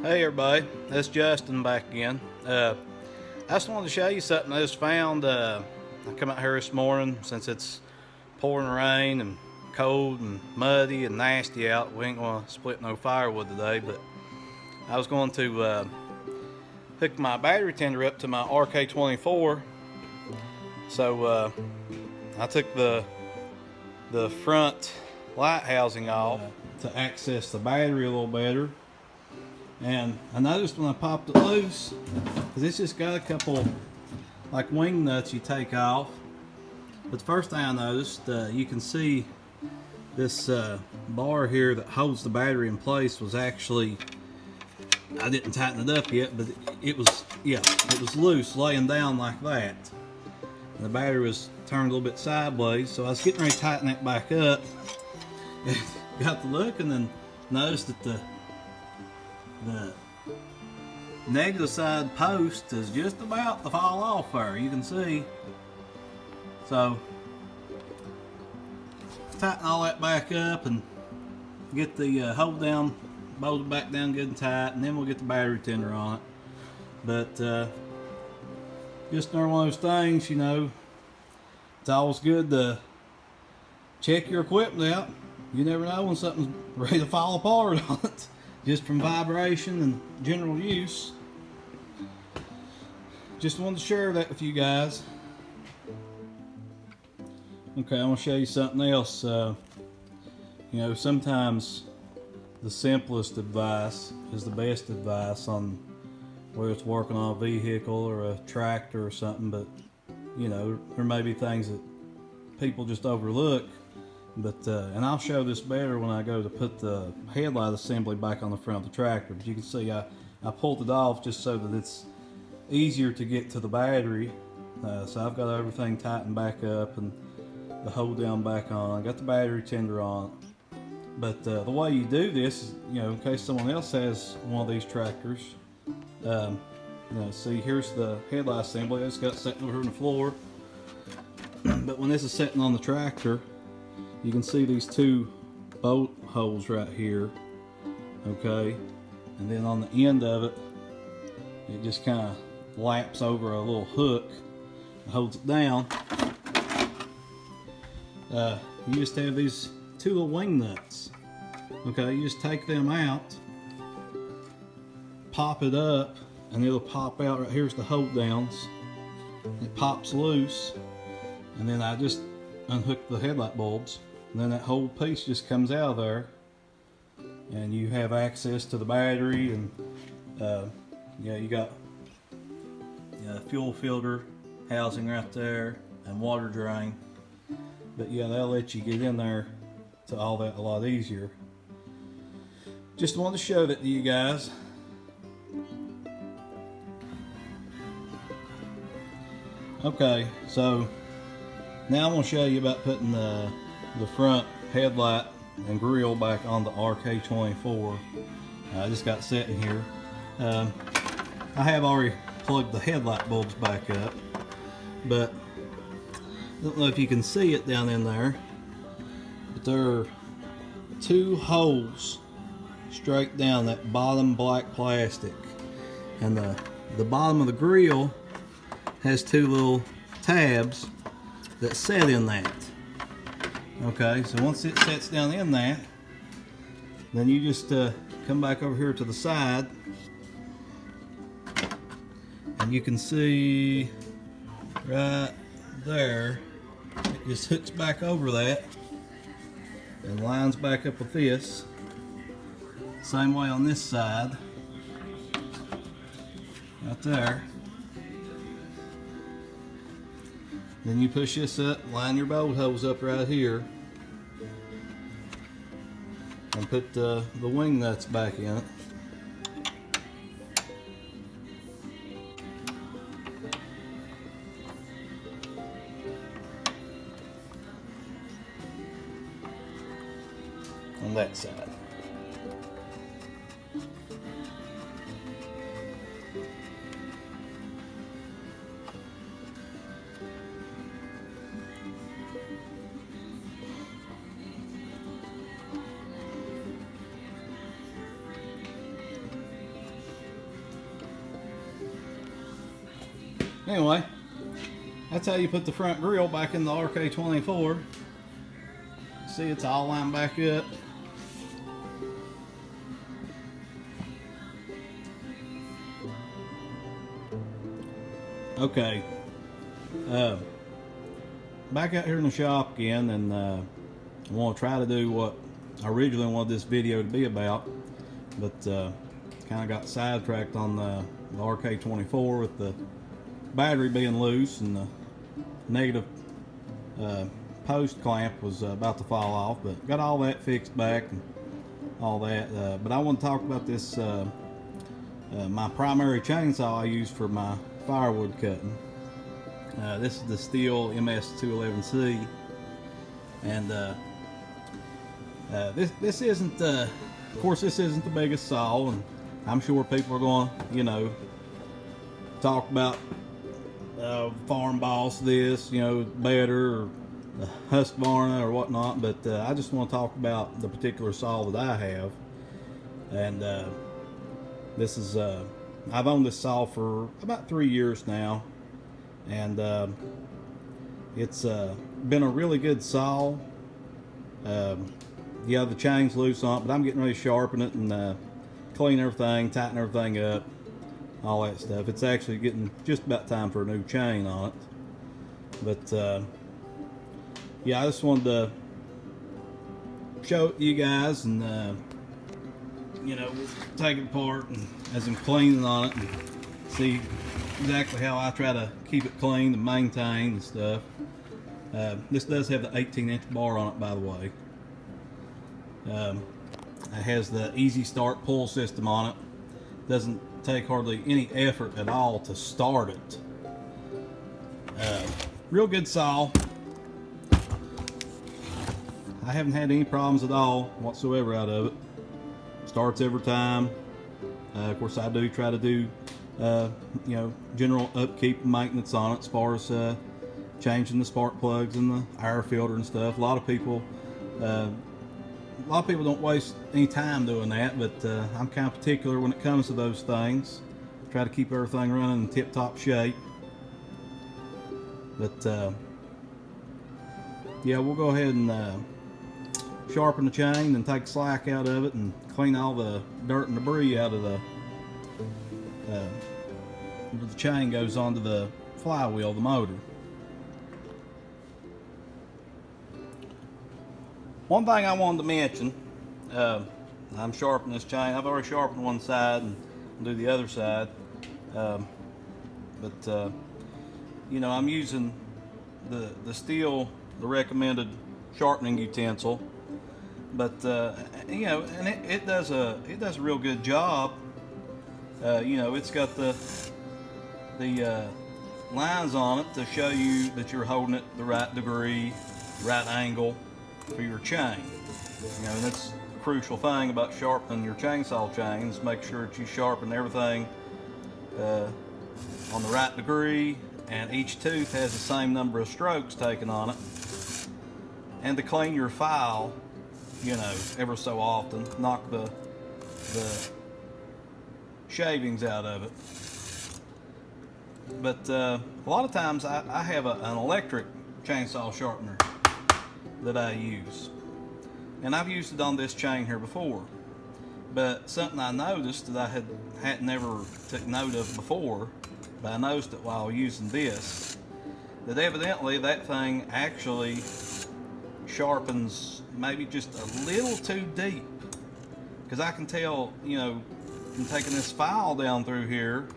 Hey everybody, it's Justin back again. I just wanted to show you something I just found. I come out here this morning since it's pouring rain and cold and muddy and nasty out. We ain't gonna split no firewood today, but I was going to hook my battery tender up to my RK24. So I took the front light housing off to access the battery a little better. And I noticed when I popped it loose, because it's just got a couple like wing nuts you take off. But the first thing I noticed, you can see this bar here that holds the battery in place was actually, I didn't tighten it up yet, but it was loose, laying down like that. And the battery was turned a little bit sideways, so I was getting ready to tighten that back up. Got to looking and noticed that the negative side post is just about to fall off there, you can see. So tighten all that back up and get the hold down bolted back down good and tight, and then we'll get the battery tender on it. But just another one of those things, you know, it's always good to check your equipment out. You never know when something's ready to fall apart on it, just from vibration and general use. Just wanted to share that with you guys. Okay, I'm going to show you something else. You know, sometimes the simplest advice is the best advice on whether it's working on a vehicle or a tractor or something, but you know, there may be things that people just overlook. But and I'll show this better when I go to put the headlight assembly back on the front of the tractor. But you can see I pulled it off just so that it's easier to get to the battery. So I've got everything tightened back up and the hold down back on. I got the battery tender on. But the way you do this is, you know, in case someone else has one of these tractors, you know, see, here's the headlight assembly. It's got sitting over on the floor. But when this is sitting on the tractor, you can see these two bolt holes right here, okay? And then on the end of it, it just kind of laps over a little hook and holds it down. You just have these two little wing nuts, okay? You just take them out, pop it up, and it'll pop out. Right here's the hold downs. It pops loose, and then I just unhook the headlight bulbs. And then that whole piece just comes out of there, and you have access to the battery, and yeah, you got fuel filter housing right there and water drain. But yeah, they'll let you get in there to all that a lot easier. Just wanted to show that to you guys. Okay, so now I'm going to show you about putting the front headlight and grille back on the RK24. I just got set in here. I have already plugged the headlight bulbs back up, but I don't know if you can see it down in there, but there are two holes straight down that bottom black plastic, and the bottom of the grille has two little tabs that set in that. Okay, so once it sets down in that, Then you just come back over here to the side, and you can see right there, it just hooks back over that and lines back up with this. Same way on this side, right there. Then you push this up, line your bolt holes up right here, and put the wing nuts back in it. On that side. Anyway, that's how you put the front grille back in the RK24. See, it's all lined back up. Okay, back out here in the shop again, and I want to try to do what I originally wanted this video to be about, but kind of got sidetracked on the RK24 with the battery being loose, and the negative post clamp was about to fall off, but got all that fixed back and all that. But I want to talk about this, my primary chainsaw I use for my firewood cutting. This is the Stihl MS211c, and this isn't, of course, this isn't the biggest saw, and I'm sure people are going, you know, talk about Farm Boss this, you know, better, or Husqvarna or whatnot, but I just want to talk about the particular saw that I have. And this is I've owned this saw for about 3 years now, and it's been a really good saw. Yeah, the chain's loose on it, but I'm getting ready to sharpen it and clean everything, tighten everything up, all that stuff. It's actually getting just about time for a new chain on it. But yeah, I just wanted to show it to you guys, and you know, take it apart and as I'm cleaning on it, and see exactly how I try to keep it clean and maintain and stuff. This does have the 18-inch bar on it, by the way. It has the easy start pull system on it. Doesn't take hardly any effort at all to start it. Real good saw. I haven't had any problems at all whatsoever out of it. Starts every time. Of course, I do try to do you know, general upkeep and maintenance on it, as far as changing the spark plugs and the air filter and stuff. A lot of people don't waste any time doing that, but I'm kind of particular when it comes to those things. Try to keep everything running in tip-top shape. But yeah, we'll go ahead and sharpen the chain and take the slack out of it and clean all the dirt and debris out of the chain goes onto the flywheel, the motor. One thing I wanted to mention, I'm sharpening this chain. I've already sharpened one side and I'll do the other side. But you know, I'm using the Stihl, the recommended sharpening utensil. But you know, and it does a real good job. You know, it's got the lines on it to show you that you're holding it the right degree, right angle for your chain. You know, and that's a crucial thing about sharpening your chainsaw chains. Make sure that you sharpen everything on the right degree, and each tooth has the same number of strokes taken on it. And to clean your file, you know, ever so often, knock the shavings out of it. But a lot of times I have an electric chainsaw sharpener that I use, and I've used it on this chain here before. But something I noticed that I hadn't never took note of before, but I noticed it while using this, that evidently that thing actually sharpens maybe just a little too deep. Because I can tell, you know, from taking this file down through here,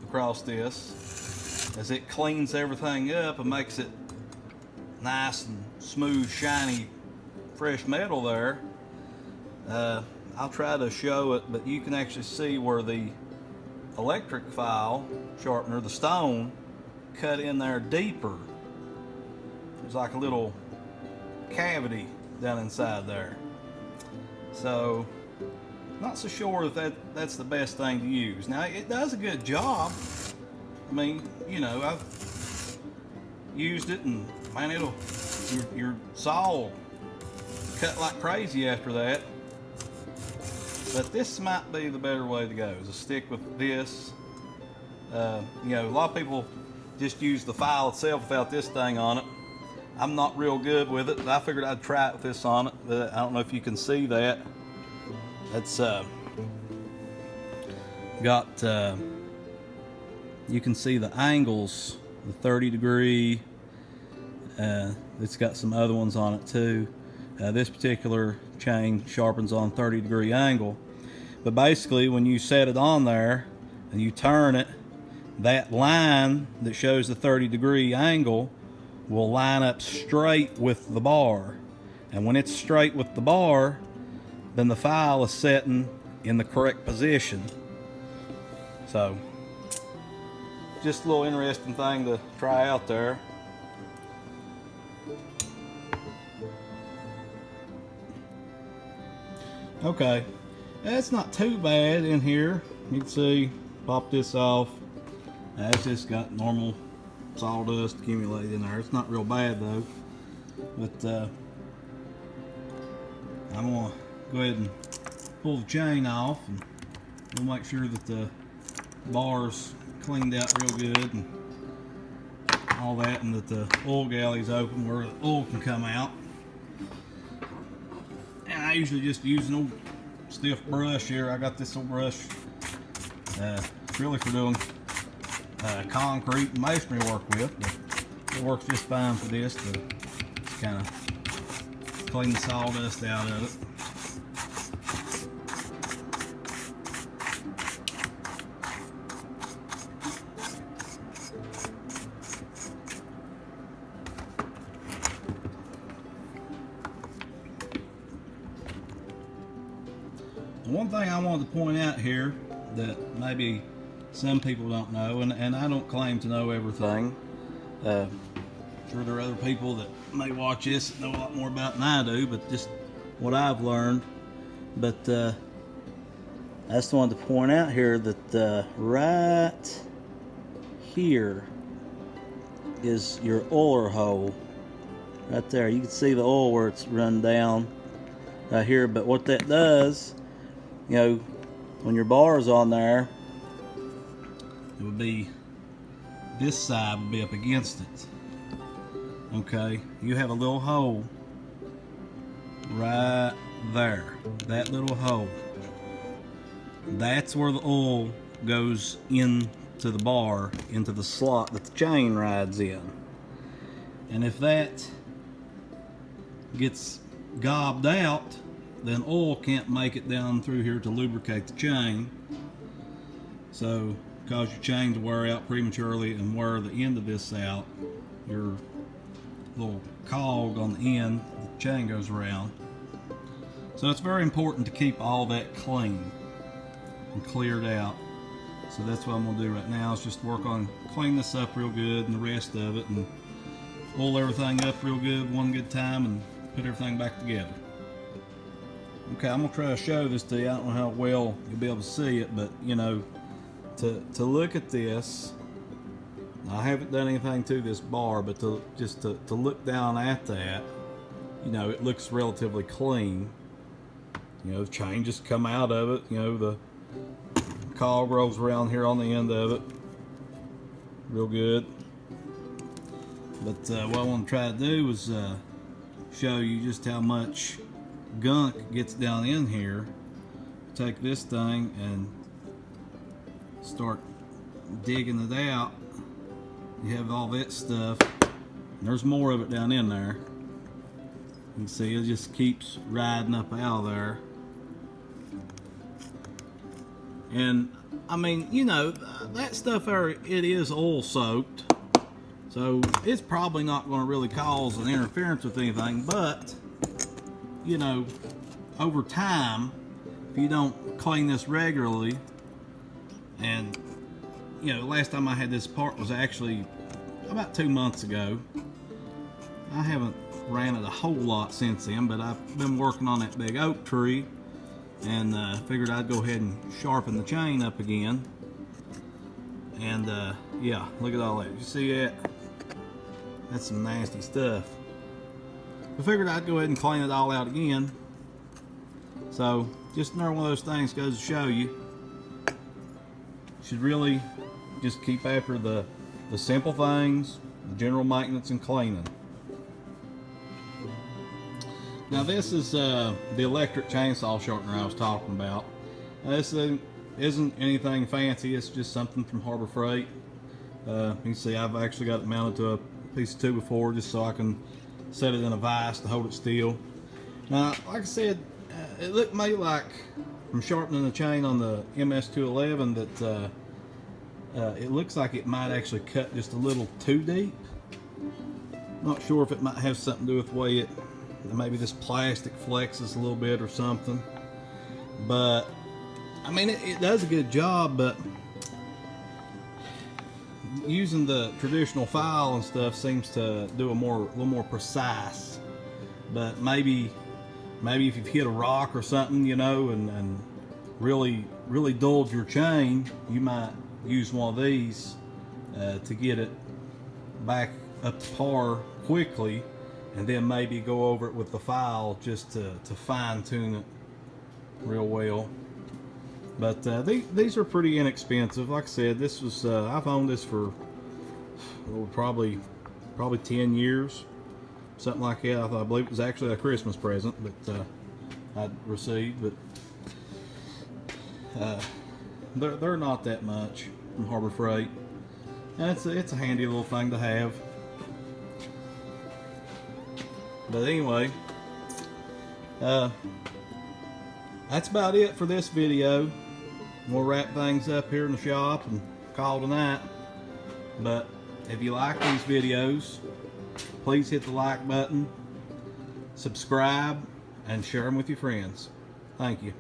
across this, as it cleans everything up and makes it nice and smooth, shiny, fresh metal there. I'll try to show it, but you can actually see where the electric file sharpener, the stone, cut in there deeper. There's like a little cavity down inside there. So, not so sure if that's the best thing to use. Now, it does a good job. I mean, you know, I've used it, and man, your saw will cut like crazy after that. But this might be the better way to go, is to stick with this. You know, a lot of people just use the file itself without this thing on it. I'm not real good with it, but I figured I'd try it with this on it. But I don't know if you can see that. That's got, you can see the angles, the 30 degree. It's got some other ones on it too. This particular chain sharpens on 30 degree angle. But basically, when you set it on there and you turn it, that line that shows the 30 degree angle will line up straight with the bar. And when it's straight with the bar, then the file is setting in the correct position. So, just a little interesting thing to try out there. Okay, that's not too bad in here. You can see, pop this off. It's just got normal sawdust accumulated in there. It's not real bad though. But I'm gonna go ahead and pull the chain off, and we'll make sure that the bar's cleaned out real good and all that, and that the oil galley's open where the oil can come out. And I usually just use an old stiff brush here. I got this old brush really for doing concrete and masonry work with, but it works just fine for this to just kind of clean the sawdust out of it. One thing I wanted to point out here that maybe some people don't know, and I don't claim to know everything. Sure there are other people that may watch this that know a lot more about than I do, but just what I've learned. But I just wanted to point out here that right here is your oiler hole. Right there, you can see the oil where it's run down right here. But what that does, you know, when your bar is on there, it would be, this side would be up against it. Okay, you have a little hole right there, that little hole. That's where the oil goes into the bar, into the slot that the chain rides in. And if that gets gobbed out, then oil can't make it down through here to lubricate the chain. So, cause your chain to wear out prematurely and wear the end of this out, your little cog on the end, the chain goes around. So it's very important to keep all that clean and cleared out. So that's what I'm gonna do right now, is just work on cleaning this up real good and the rest of it, and oil everything up real good one good time and put everything back together. Okay, I'm gonna try to show this to you. I don't know how well you'll be able to see it, but you know, to look at this, I haven't done anything to this bar, but to look down at that, you know, it looks relatively clean. You know, the chain just come out of it. You know, the cog rolls around here on the end of it, real good. But what I want to try to do is show you just how much gunk gets down in here take this thing and start digging it out. You have all that stuff, and there's more of it down in there. You can see it just keeps riding up out of there. And I mean, you know, that stuff there, it is oil soaked, so it's probably not going to really cause an interference with anything, but you know, over time, if you don't clean this regularly, and you know, last time I had this part was actually about 2 months ago. I haven't ran it a whole lot since then, but I've been working on that big oak tree, and figured I'd go ahead and sharpen the chain up again. And yeah, look at all that. You see that? That's some nasty stuff. I figured I'd go ahead and clean it all out again. So just another one of those things goes to show you should really just keep after the simple things, the general maintenance and cleaning. Now this is the electric chainsaw sharpener I was talking about. This isn't anything fancy, it's just something from Harbor Freight. You can see I've actually got it mounted to a piece of 2x4 just so I can set it in a vise to hold it still. Now, like I said, it looked to me like from sharpening the chain on the MS211 that it looks like it might actually cut just a little too deep. Not sure if it might have something to do with the way maybe this plastic flexes a little bit or something. But I mean, it does a good job, but using the traditional file and stuff seems to do a little more precise. But maybe if you've hit a rock or something, you know, and really dulled your chain, you might use one of these to get it back up to par quickly, and then maybe go over it with the file just to fine tune it real well. But these are pretty inexpensive. Like I said, this was I've owned this for probably 10 years, something like that. I believe it was actually a Christmas present, but I'd received. But they're not that much from Harbor Freight. And it's a handy little thing to have. But anyway, that's about it for this video. We'll wrap things up here in the shop and call it a night. But if you like these videos, please hit the like button, subscribe, and share them with your friends. Thank you.